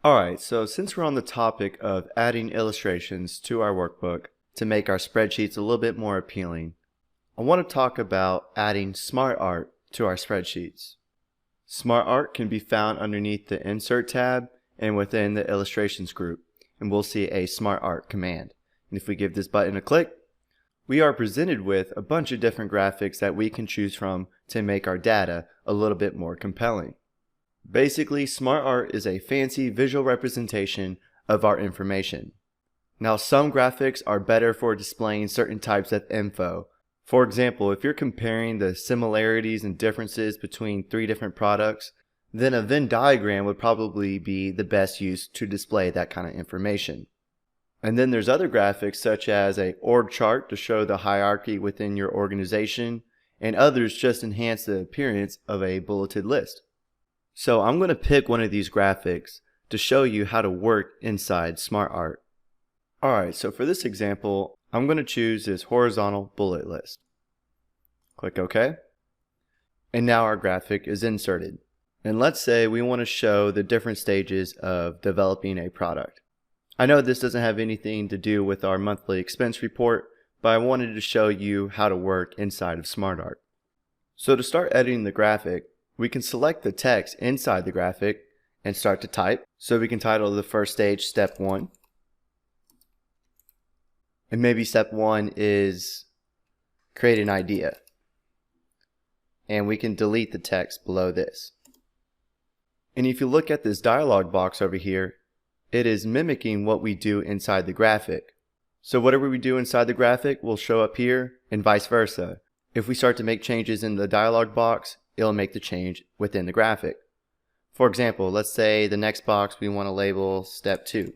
Alright, so since we're on the topic of adding illustrations to our workbook to make our spreadsheets a little bit more appealing, I want to talk about adding SmartArt to our spreadsheets. SmartArt can be found underneath the Insert tab and within the Illustrations group, and we'll see a SmartArt command. And if we give this button a click, we are presented with a bunch of different graphics that we can choose from to make our data a little bit more compelling. Basically, SmartArt is a fancy visual representation of our information. Now, some graphics are better for displaying certain types of info. For example, if you're comparing the similarities and differences between 3 different products, then a Venn diagram would probably be the best use to display that kind of information. And then there's other graphics such as a org chart to show the hierarchy within your organization, and others just enhance the appearance of a bulleted list. So I'm going to pick one of these graphics to show you how to work inside SmartArt. Alright, so for this example, I'm going to choose this horizontal bullet list. Click OK. And now our graphic is inserted. And let's say we want to show the different stages of developing a product. I know this doesn't have anything to do with our monthly expense report, but I wanted to show you how to work inside of SmartArt. So to start editing the graphic, we can select the text inside the graphic and start to type. So we can title the first stage Step 1. And maybe Step 1 is create an idea. And we can delete the text below this. And if you look at this dialog box over here, it is mimicking what we do inside the graphic. So whatever we do inside the graphic will show up here, and vice versa. If we start to make changes in the dialog box, it'll make the change within the graphic. For example, let's say the next box we want to label Step 2.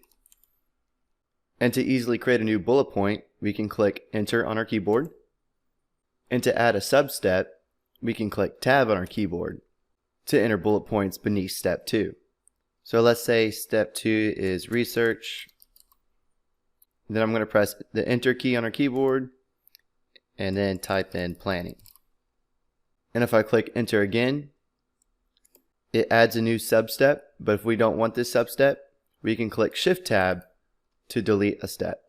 And to easily create a new bullet point, we can click Enter on our keyboard. And to add a sub-step, we can click Tab on our keyboard to enter bullet points beneath Step 2. So let's say Step 2 is Research. Then I'm going to press the Enter key on our keyboard and then type in Planning. And if I click Enter again, it adds a new sub-step, but if we don't want this sub-step, we can click Shift-Tab to delete a step,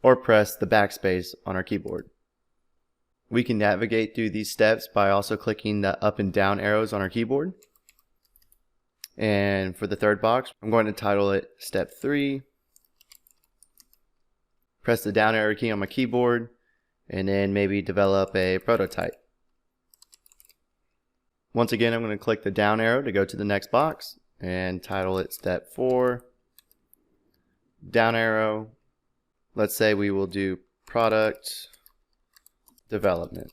or press the backspace on our keyboard. We can navigate through these steps by also clicking the up and down arrows on our keyboard. And for the third box, I'm going to title it Step 3. Press the down arrow key on my keyboard, and then maybe develop a prototype. Once again, I'm going to click the down arrow to go to the next box and title it Step 4. Down arrow. Let's say we will do product development.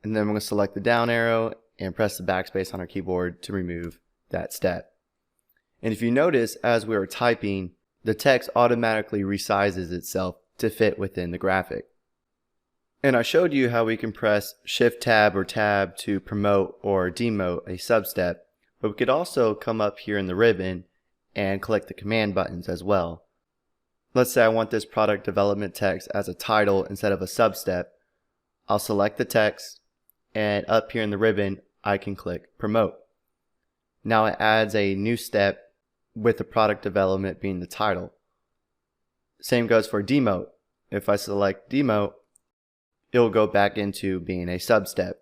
And then I'm going to select the down arrow and press the backspace on our keyboard to remove that step. And if you notice, as we are typing, the text automatically resizes itself to fit within the graphic. And I showed you how we can press Shift-Tab or Tab to promote or demote a sub-step, but we could also come up here in the ribbon and click the command buttons as well. Let's say I want this product development text as a title instead of a sub-step. I'll select the text, and up here in the ribbon, I can click Promote. Now it adds a new step with the product development being the title. Same goes for demote. If I select demote, it will go back into being a sub-step.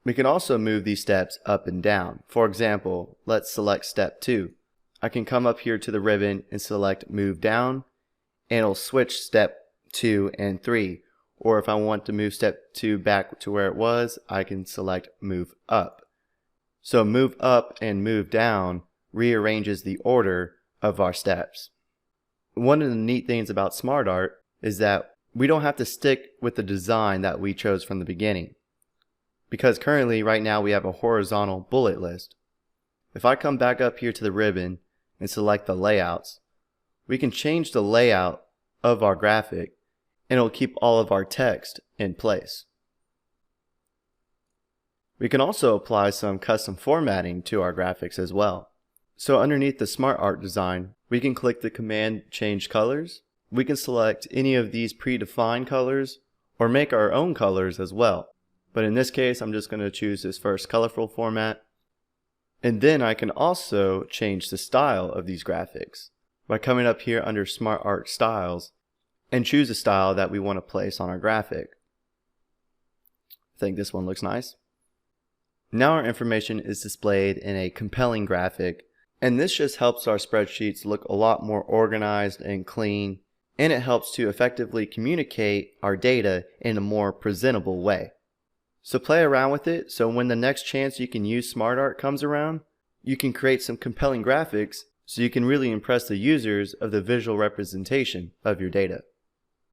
We can also move these steps up and down. For example, let's select Step 2. I can come up here to the ribbon and select Move Down, and it'll switch Step 2 and 3. Or if I want to move Step 2 back to where it was, I can select Move Up. So Move Up and Move Down rearranges the order of our steps. One of the neat things about SmartArt is that we don't have to stick with the design that we chose from the beginning. Because currently, right now, we have a horizontal bullet list. If I come back up here to the ribbon and select the layouts, we can change the layout of our graphic and it'll keep all of our text in place. We can also apply some custom formatting to our graphics as well. So underneath the SmartArt design, we can click the command Change Colors. We can select any of these predefined colors or make our own colors as well. But in this case, I'm just going to choose this first colorful format. And then I can also change the style of these graphics by coming up here under SmartArt Styles and choose a style that we want to place on our graphic. I think this one looks nice. Now our information is displayed in a compelling graphic, and this just helps our spreadsheets look a lot more organized and clean, and it helps to effectively communicate our data in a more presentable way. So play around with it so when the next chance you can use SmartArt comes around, you can create some compelling graphics so you can really impress the users of the visual representation of your data.